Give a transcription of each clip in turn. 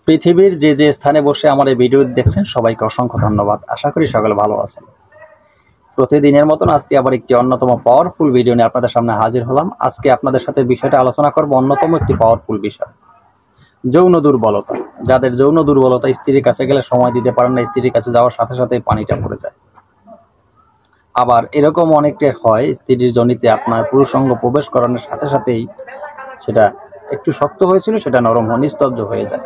পৃথিবীর যে যে স্থানে বসে আমার এই ভিডিও দেখছেন সবাইকে অসংখ্য ধন্যবাদ। আশা করি সকলে ভালো আছেন। প্রতিদিনের মতন আজকে আবার একটি অন্যতম পাওয়ারফুল ভিডিও নিয়ে আপনাদের সামনে হাজির হলাম। আজকে আপনাদের সাথে বিষয়টা আলোচনা করব, অন্যতম একটি পাওয়ারফুল বিষয়, যৌন দুর্বলতা। যাদের যৌন দুর্বলতা, স্ত্রীর কাছে গেলে সময় দিতে পারেন না, স্ত্রীর কাছে যাওয়ার সাথে সাথে পানিটা পড়ে যায়। আবার এরকম অনেকটা হয়, স্ত্রীর জনিতে আপনার পুরুষাঙ্গ প্রবেশ করানোর সাথে সাথেই সেটা একটু শক্ত হয়েছিল, সেটা নরম নিস্তব্ধ হয়ে যায়।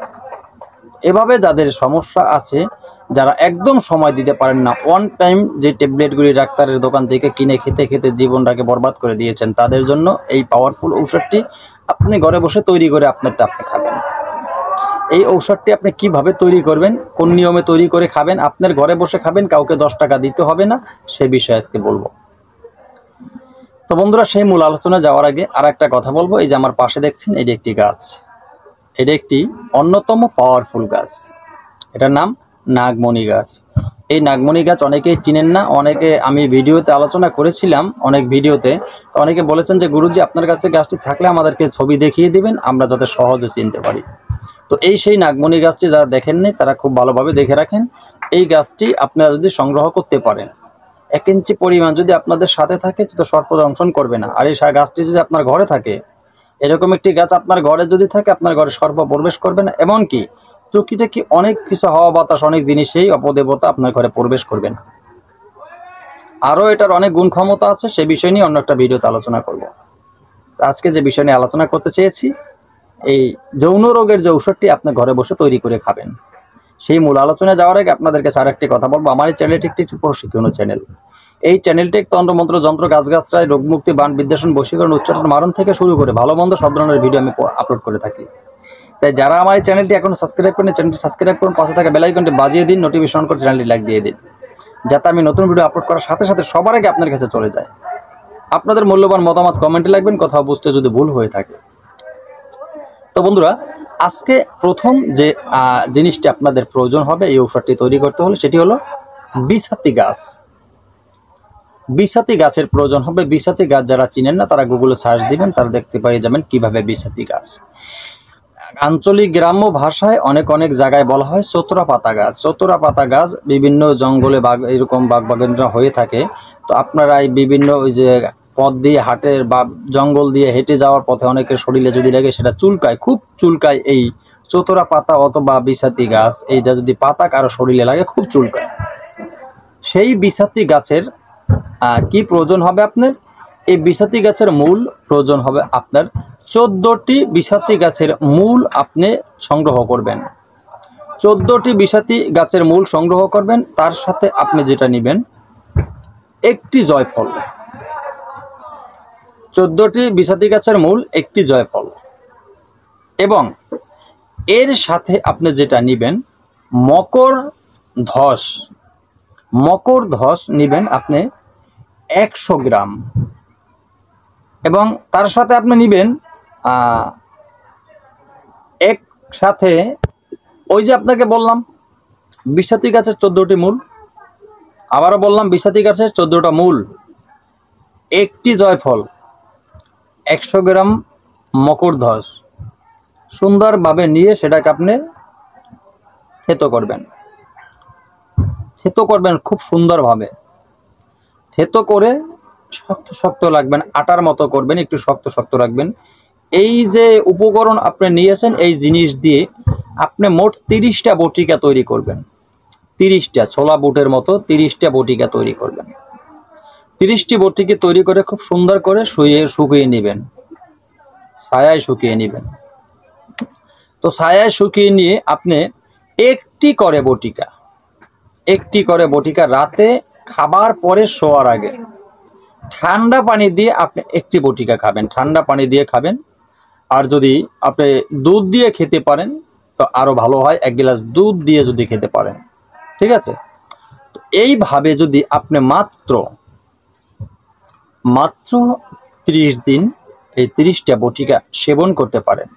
এভাবে যাদের সমস্যা আছে, যারা একদম সময় দিতে পারেন না, ওয়ান টাইম যে ট্যাবলেটগুলি ডাক্তারের দোকান থেকে কিনে খেতে খেতে জীবনটাকে বরবাদ করে দিয়েছেন, তাদের জন্য এই পাওয়ারফুল ঔষধটি আপনি ঘরে বসে তৈরি করে আপনি খাবেন। এই ঔষধটি আপনি কিভাবে তৈরি করবেন, কোন নিয়মে তৈরি করে খাবেন, আপনার ঘরে বসে খাবেন, কাউকে 10 টাকা দিতে হবে না, সে বিষয়ে আজকে বলবো। তো বন্ধুরা, সেই মূল আলোচনা যাওয়ার আগে আর একটা কথা বলবো। এই যে আমার পাশে দেখছেন, এটি একটি গাছ, এটা একটি অন্যতম পাওয়ারফুল গাছ। এটার নাম নাগমণি গাছ। এই নাগমণি গাছ অনেকেই চিনেন না, অনেকে আমি ভিডিওতে আলোচনা করেছিলাম, অনেক ভিডিওতে। তো অনেকে বলেছেন যে গুরুজি, আপনার কাছে গাছটি থাকলে আমাদেরকে ছবি দেখিয়ে দিবেন, আমরা যাতে সহজে চিনতে পারি। তো এই সেই নাগমণি গাছটি যারা দেখেননি তারা খুব ভালোভাবে দেখে রাখেন। এই গাছটি আপনারা যদি সংগ্রহ করতে পারেন, 1 ইঞ্চি পরিমাণ যদি আপনাদের সাথে থাকে, তো সর্পদংশন করবে না। আর এই গাছটি যদি আপনার ঘরে থাকে, এরকম একটি গাছ আপনার ঘরে যদি থাকে, আপনার ঘরে সর্প প্রবেশ করবে না। এমনকি টুকিটাকি অনেক কিছু, হাওয়া বাতাস, অনেক জিনিসেই অপদেবতা আপনার ঘরে প্রবেশ করবে না। আরও এটার অনেক গুণ ক্ষমতা আছে, সে বিষয় নিয়ে অন্য একটা ভিডিওতে আলোচনা করব। আজকে যে বিষয় নিয়ে আলোচনা করতে চেয়েছি, এই যৌন রোগের যে ঔষধটি আপনি ঘরে বসে তৈরি করে খাবেন, সেই মূল আলোচনায় যাওয়ার আগে আপনাদেরকে আর একটি কথা বলবো। আমার এই চ্যানেলটি একটি প্রশিক্ষণীয় চ্যানেল। এই চ্যানেলটি তন্ত্রমন্ত্র, যন্ত্র, গাছগাছরায়, রোগমুক্তি, বান, বিদ্বেষণ, বশীকরণ, উচ্চারণ, মারণ থেকে শুরু করে ভালো মন্দ সব ধরনের ভিডিও আমি আপলোড করে থাকি। তাই যারা আমার এই চ্যানেলটি এখনো সাবস্ক্রাইব করেন, চ্যানেলটি সাবস্ক্রাইব করুন, পাশে থাকা বেল আইকনটি বাজিয়ে দিন, নোটিফিকেশন করে চ্যানেলটি লাইক দিয়ে দিন, যাতে আমি নতুন ভিডিও আপলোড করার সাথে সাথে সবার আগে আপনার কাছে চলে যায়। আপনাদের মূল্যবান মতামত কমেন্টে লিখবেন, কথা বুঝতে যদি ভুল হয়ে থাকে। তো বন্ধুরা, আজকে প্রথম যে জিনিসটি আপনাদের প্রয়োজন হবে এই ঔষধটি তৈরি করতে হলে, সেটি হলো বিছাতি গাছ। বিছাতি গাছের প্রয়োজন হবে। বিছাতি গাছ যারা চিনেন না তারা গুগলে সার্চ দিবেন, তারা দেখতে পেয়ে যাবেন কিভাবে বিছাতি গাছ। আঞ্চলিক গ্রাম্য ভাষায় অনেক অনেক জায়গায় বলা হয় চতুরা পাতা গাছ। চতুরা পাতা গাছ বিভিন্ন জঙ্গলে এরকম বাগানটা হয়ে থাকে। তো আপনারা এই বিভিন্ন ওই যে পথ দিয়ে হাটের বা জঙ্গল দিয়ে হেঁটে যাওয়ার পথে অনেকের শরীরে যদি লাগে, সেটা চুলকায়, খুব চুলকায়। এই চতুরা পাতা অথবা বিছাতি গাছ, এইটা যদি পাতা কারো শরীরে লাগে, খুব চুলকায়। সেই বিছাতি গাছের কি প্রয়োজন হবে আপনার? এই বিছাতি গাছের মূল প্রয়োজন হবে আপনার 14টি বিছাতি গাছের মূল আপনি সংগ্রহ করবেন। 14টি বিছাতি গাছের মূল সংগ্রহ করবেন। তার সাথে আপনি যেটা নেবেন, একটি জয়ফল। 14টি বিছাতি গাছের মূল, একটি জয়ফল, এবং এর সাথে আপনি যেটা নেবেন, মকর ধস। মকর ধস নেবেন আপনি 100 গ্রাম, এবং তার সাথে আপনি নেবেন একসাথে ওই যে আপনাকে বললাম বিছাতি গাছের 14টি মূল, আবারও বললাম বিছাতি গাছের 14টা মূল, একটি জয়ফল, 100 গ্রাম মকর ধস, সুন্দরভাবে নিয়ে সেটাকে আপনি থেতো করবেন। থেতো করবেন খুব সুন্দরভাবে। থেতো করে শক্ত শক্ত রাখবেন, আটার মতো করবেন, একটু শক্ত শক্ত রাখবেন। এই যে উপকরণ আপনি নিয়েছেন, এই জিনিস দিয়ে আপনি মোট 30টা বটিকা তৈরি করবেন। 30টা ছোলা বুটের মতো 30টা বটিকা তৈরি করবেন। 30টি বটিকা তৈরি করে খুব সুন্দর করে শুকিয়ে নেবেন, ছায়ায় শুকিয়ে নেবেন। তো ছায়ায় শুকিয়ে নিয়ে আপনি একটি করে বটিকা রাতে খাবার পরে শোয়ার আগে ঠান্ডা পানি দিয়ে আপনি একটি বটিকা খাবেন। ঠান্ডা পানি দিয়ে খাবেন। আর যদি আপনি দুধ দিয়ে খেতে পারেন তো আরো ভালো হয়, 1 গ্লাস দুধ দিয়ে যদি খেতে পারেন, ঠিক আছে। তো এইভাবে যদি আপনি মাত্র 30 দিন এই 30টা বটিকা সেবন করতে পারেন,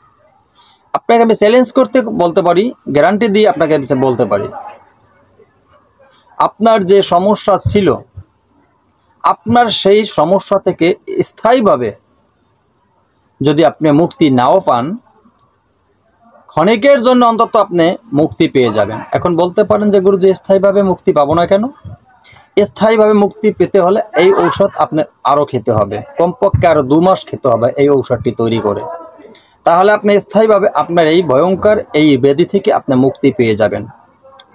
আপনাকে আমি চ্যালেঞ্জ করতে বলতে পারি, গ্যারান্টি দিয়ে আপনাকে বলতে পারি, আপনার যে সমস্যা ছিল, আপনার সেই সমস্যা থেকে স্থায়ীভাবে যদি আপনি মুক্তি নাও পান, ক্ষণিকের জন্য অন্তত আপনি মুক্তি পেয়ে যাবেন। এখন বলতে পারেন যে গুরুজি স্থায়ীভাবে মুক্তি পাবো না কেন? স্থায়ীভাবে মুক্তি পেতে হলে এই ঔষধ আপনি আরো খেতে হবে, কমপক্ষে আরো 2 মাস খেতে হবে এই ঔষধটি তৈরি করে। তাহলে আপনি স্থায়ীভাবে আপনার এই ভয়ঙ্কর এই ব্যাধি থেকে আপনি মুক্তি পেয়ে যাবেন।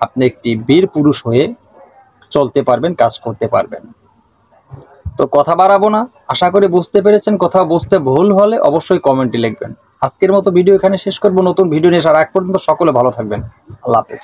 আপনি একটি বীর পুরুষ হয়ে চলতে পারবেন, কাজ করতে পারবেন। তো কথা বাড়াবো না, আশা করি বুঝতে পেরেছেন। কোথাও বুঝতে ভুল হলে অবশ্যই কমেন্টে লিখবেন। আজকের মতো ভিডিও এখানে শেষ করব। নতুন ভিডিও নিয়ে আসার আগ পর্যন্ত সকলে ভালো থাকবেন। আল্লাহ হাফেজ।